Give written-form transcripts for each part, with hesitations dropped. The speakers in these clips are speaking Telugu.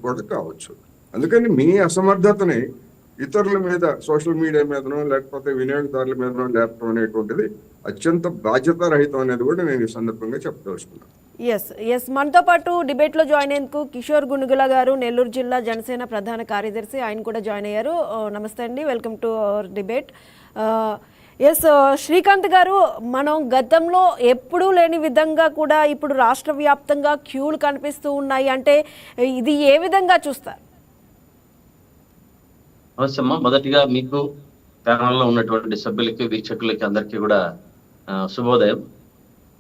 కూడా కావచ్చు. అందుకని మీ అసమర్థతని ఇతరుల మీద, సోషల్ మీడియా మీదనో లేకపోతే వినియోగదారుల మీదనో లేపడం అనేటువంటిది అత్యంత బాధ్యతారహితం అనేది కూడా నేను ఈ సందర్భంగా చెప్పదలుచుకున్నాను. ఎస్ మనతో పాటు డిబేట్లో జాయిన్ అయ్యేందుకు కిషోర్ గునుగుల గారు, నెల్లూరు జిల్లా జనసేన ప్రధాన కార్యదర్శి, ఆయన కూడా జాయిన్ అయ్యారు. నమస్తే అండి, welcome to our debate. Srikanth గారు, మనం గతంలో ఎప్పుడూ లేని విధంగా కూడా ఇప్పుడు రాష్ట్ర వ్యాప్తంగా క్యూలు కనిపిస్తూ ఉన్నాయి. అంటే ఇది ఏ విధంగా చూస్తారు? అవశ్యమ్మా, మొదటిగా మీకు ప్యానల్లో ఉన్నటువంటి సభ్యులకి, వీక్షకులకి అందరికీ కూడా శుభోదయం.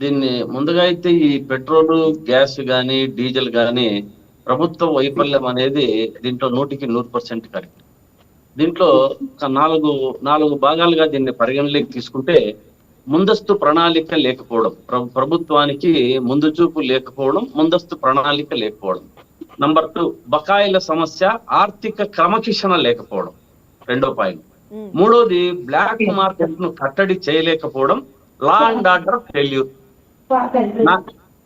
దీన్ని ముందుగా అయితే ఈ పెట్రోల్, గ్యాస్ కానీ డీజిల్ కానీ ప్రభుత్వ వైఫల్యం అనేది దీంట్లో 100% కరెక్ట్. దీంట్లో నాలుగు భాగాలుగా దీన్ని పరిగణలోకి తీసుకుంటే, ముందస్తు ప్రణాళిక లేకపోవడం, ప్రభుత్వానికి ముందు చూపు లేకపోవడం, ముందస్తు ప్రణాళిక లేకపోవడం. నంబర్ 2, బకాయిల సమస్య, ఆర్థిక క్రమశిక్షణ లేకపోవడం రెండో పాయింట్. మూడోది, బ్లాక్ మార్కెట్ ను కట్టడి చేయలేకపోవడం, లా అండ్ ఆర్డర్ ఫెయిల్యూర్.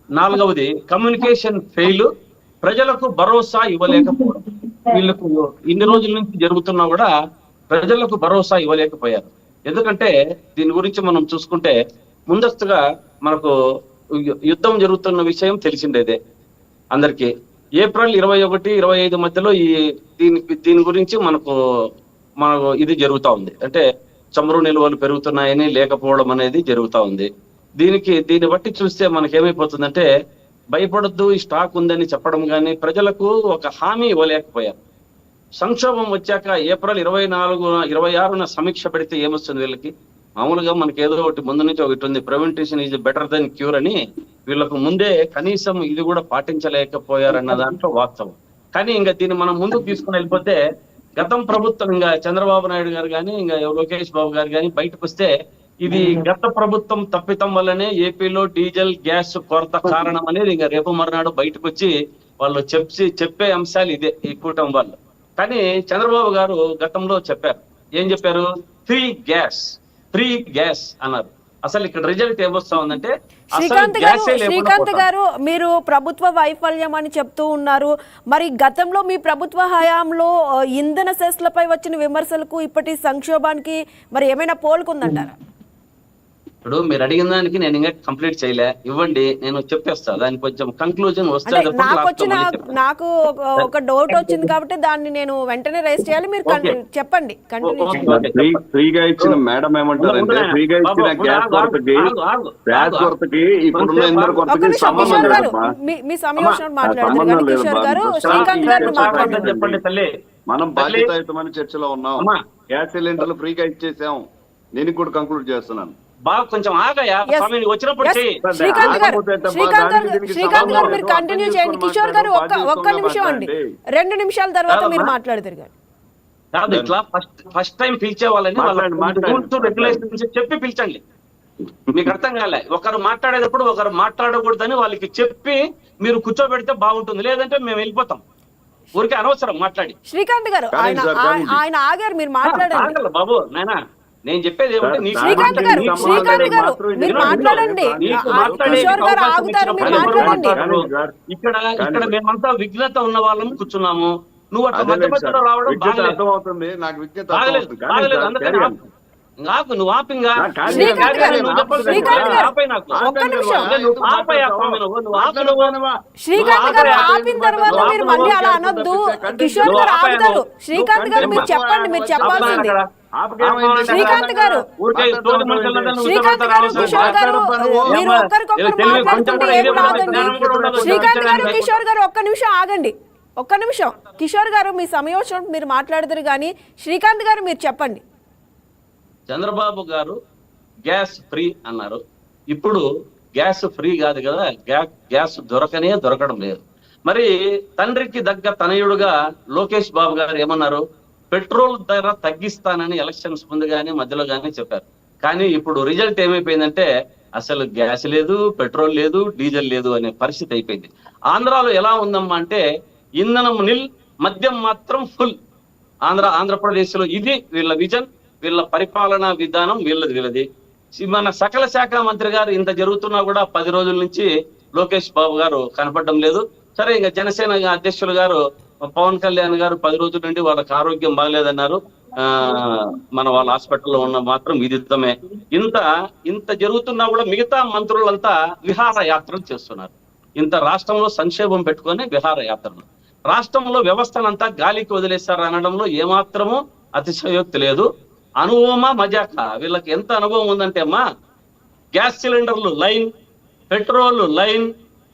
నాలుగవది, కమ్యూనికేషన్ ఫెయిల్, ప్రజలకు భరోసా ఇవ్వలేకపోవడం. వీళ్ళకు ఇన్ని రోజుల నుంచి జరుగుతున్నా కూడా ప్రజలకు భరోసా ఇవ్వలేకపోయారు. ఎందుకంటే దీని గురించి మనం చూసుకుంటే, ముందస్తుగా మనకు యుద్ధం జరుగుతున్న విషయం తెలిసిండేదే అందరికీ. ఏప్రిల్ 21, 25 మధ్యలో దీని గురించి మనకు ఇది జరుగుతూ ఉంది. అంటే చమురు నిల్వలు పెరుగుతున్నాయని లేకపోవడం అనేది జరుగుతూ ఉంది. దీన్ని బట్టి చూస్తే మనకేమైపోతుందంటే, భయపడద్దు, ఈ స్టాక్ ఉందని చెప్పడం కానీ ప్రజలకు ఒక హామీ ఇవ్వలేకపోయారు. సంక్షోభం వచ్చాక ఏప్రిల్ 24, 26న సమీక్ష పెడితే ఏమొస్తుంది వీళ్ళకి? మామూలుగా మనకి ఏదో ఒకటి ముందు నుంచి ఒకటి ఉంది, prevention is better than cure అని. వీళ్ళకు ముందే కనీసం ఇది కూడా పాటించలేకపోయారన్న దాంట్లో వాస్తవం. కానీ ఇంకా దీన్ని మనం ముందుకు తీసుకుని వెళ్ళిపోతే, గతం ప్రభుత్వం, ఇంకా చంద్రబాబు నాయుడు గారు కానీ, ఇంకా లోకేష్ బాబు గారు కానీ బయటకు వస్తే, ఇది గత ప్రభుత్వం తప్పితం వల్లనే ఏపీలో డీజిల్, గ్యాస్ కొరత కారణం అనేది ఇంకా రేపు మర్నాడు బయటకు వచ్చి వాళ్ళు చెప్పే అంశాలు ఇదే, ఈ కూటమి వాళ్ళు. కానీ చంద్రబాబు గారు గతంలో చెప్పారు. ఏం చెప్పారు? ఫ్రీ గ్యాస్ అన్నారు. అసలు ఇక్కడ రిజల్ట్ ఏమొస్తా ఉందంటే, శ్రీకాంత్ గారు, మీరు ప్రభుత్వ వైఫల్యం అని చెప్తూ ఉన్నారు. మరి గతంలో మీ ప్రభుత్వ హయాంలో ఇంధన సెస్లపై వచ్చిన విమర్శలకు ఇప్పటి సంక్షోభానికి మరి ఏమైనా పోలుకుందంటారా? ఇప్పుడు మీరు అడిగిన దానికి నేను ఇంకా కంప్లీట్ చేయలే, ఇవ్వండి, నేను చెప్పేస్తా. దానికి కొంచెం కంక్లూజన్ వస్తే. నాకు ఒక డౌట్ వచ్చింది కాబట్టి దాన్ని నేను వెంటనే రైజ్ చేయాలి, మీరు చెప్పండి. ఫ్రీగా ఇచ్చిన మేడం ఏమంటారంటే, ఫ్రీగా ఇచ్చిన గ్యాస్ కొరతకి కిషోర్ గారు, మీ సమయం మాట్లాడుతున్నారు కిషోర్ గారు. శ్రీకాంత్ గారు మాట్లాడుతున్నారు. చెప్పండి తల్లి. మనం బాధ్యతాయుతమైన చర్చలో ఉన్నాం. గ్యాస్ సిలిండర్లు ఫ్రీగా ఇచ్చేసాం. నేను కూడా కంక్లూడ్ చేస్తున్నాను. బాగా కొంచెం ఆగయా స్వామి, వచ్చినప్పుడు శ్రీకాంత్ గారు మీరు కంటిన్యూ చేయండి. కిషోర్ గారు ఒక్క నిమిషం అండి, 2 నిమిషాల తర్వాత మీరు మాట్లాడుతారు. కాదు, ఇట్లా ఫస్ట్ టైం పిలిచే వాళ్ళని రెగ్యులేషన్స్ చెప్పి పిలిచండి. మీకు అర్థం కాలే, ఒకరు మాట్లాడేటప్పుడు ఒకరు మాట్లాడకూడదని వాళ్ళకి చెప్పి మీరు కూర్చోబెడితే బాగుంటుంది. లేదంటే మేము వెళ్ళిపోతాం, ఊరికే అనవసరం మాట్లాడి. శ్రీకాంత్ గారు ఆయన ఆగారు, మీరు మాట్లాడండి. బాబు నాయనా, నేను చెప్పేది ఏమంటే, శ్రీకాంత్ గారు మీరు మాట్లాడండి. ఇక్కడ మేమంతా విఘ్నత ఉన్న వాళ్ళము కూర్చున్నాము. నువ్వు అట్లా మధ్య మధ్యలో రావడం బాగలేదు. అందుకని నాకు నువ్వు ఆపింగా శ్రీకాంత్ గారు ఆపిన తర్వాత మీరు మళ్ళీ అలా అనొద్దు. కిషోర్ గారు ఆపుతారు. శ్రీకాంత్ గారు మీరు చెప్పండి, మీరు చెప్పాల్సింది. శ్రీకాంత్ గారు కిషోర్ గారు మీరు ఒక్కరికొక్కరు మాట్లాడుతుంటే ఏం రాదండి. శ్రీకాంత్ గారు కిషోర్ గారు ఒక్క నిమిషం ఆగండి, ఒక్క నిమిషం. కిషోర్ గారు మీ సమయోచనం మీరు మాట్లాడతారు కానీ శ్రీకాంత్ గారు మీరు చెప్పండి. చంద్రబాబు గారు గ్యాస్ ఫ్రీ అన్నారు. ఇప్పుడు గ్యాస్ ఫ్రీ కాదు కదా, గ్యాస్ దొరకడం లేదు. మరి తండ్రికి దగ్గ తనయుడుగా లోకేష్ బాబు గారు ఏమన్నారు? పెట్రోల్ ధర తగ్గిస్తానని ఎలక్షన్స్ ముందు కానీ మధ్యలో కానీ చెప్పారు. కానీ ఇప్పుడు రిజల్ట్ ఏమైపోయిందంటే, అసలు గ్యాస్ లేదు, పెట్రోల్ లేదు, డీజిల్ లేదు అనే పరిస్థితి అయిపోయింది. ఆంధ్రాలో ఎలా ఉందమ్మా అంటే, ఇంధనం నిల్, మద్యం మాత్రం ఫుల్. ఆంధ్రప్రదేశ్ లో ఇది వీళ్ళ విజన్, వీళ్ళ పరిపాలనా విధానం వీళ్ళది. మన సకల శాఖ మంత్రి గారు ఇంత జరుగుతున్నా కూడా 10 రోజుల నుంచి లోకేష్ బాబు గారు కనపడడం లేదు. సరే ఇంకా జనసేన అధ్యక్షులు గారు పవన్ కళ్యాణ్ గారు 10 రోజుల నుండి వాళ్ళకి ఆరోగ్యం బాగలేదన్నారు. మన వాళ్ళ హాస్పిటల్లో ఉన్న మాత్రం విదితమే. ఇంత జరుగుతున్నా కూడా మిగతా మంత్రులంతా విహారయాత్రలు చేస్తున్నారు. ఇంత రాష్ట్రంలో సంక్షేమం పెట్టుకొని విహారయాత్రలు, రాష్ట్రంలో వ్యవస్థనంతా గాలికి వదిలేస్తారు అనడంలో ఏమాత్రము అతిశయోక్తి లేదు. అనుభవమా మజాక? వీళ్ళకి ఎంత అనుభవం ఉందంటే అమ్మా, గ్యాస్ సిలిండర్లు line, petrol line,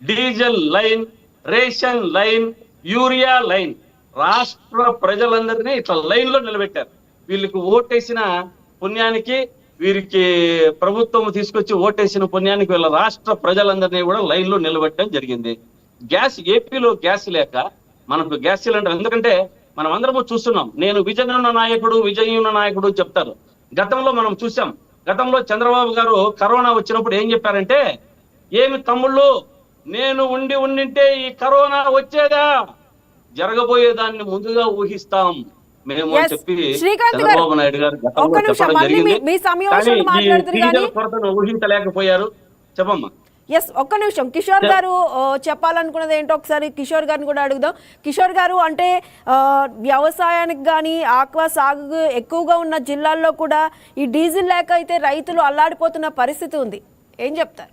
diesel line, ration line, urea line, రాష్ట్ర ప్రజలందరినీ ఇట్లా లైన్ లో నిలబెట్టారు. వీళ్ళకి ఓటేసిన పుణ్యానికి, వీరికి ప్రభుత్వం తీసుకొచ్చి ఓటేసిన పుణ్యానికి వీళ్ళ రాష్ట్ర ప్రజలందరినీ కూడా లైన్ లో నిలబెట్టడం జరిగింది. గ్యాస్, ఏపీలో గ్యాస్ లేక మనకు గ్యాస్ సిలిండర్, ఎందుకంటే మనం అందరము చూస్తున్నాం. నేను విజయున్న నాయకుడు చెప్తారు. గతంలో మనం చూసాం. గతంలో చంద్రబాబు గారు కరోనా వచ్చినప్పుడు ఏం చెప్పారంటే, ఏమి తమ్ముళ్ళు నేను ఉండింటే ఈ కరోనా వచ్చేదా, జరగబోయేదాన్ని ముందుగా ఊహిస్తాం మేము అని చెప్పి చంద్రబాబు నాయుడు గారు గతంలో చెప్పడం జరిగింది. కానీ ఈ డీజిల్ కొరతను ఊహించలేకపోయారు. చెప్పమ్మా. ఎస్, ఒక్క నిమిషం. కిషోర్ గారు చెప్పాలనుకున్నది ఏంటో ఒకసారి కిషోర్ గారిని కూడా అడుగుదాం. కిషోర్ గారు, అంటే వ్యవసాయానికి కానీ ఆక్వా సాగు ఎక్కువగా ఉన్న జిల్లాల్లో కూడా ఈ డీజిల్ లేక అయితే రైతులు అల్లాడిపోతున్న పరిస్థితి ఉంది, ఏం చెప్తారు?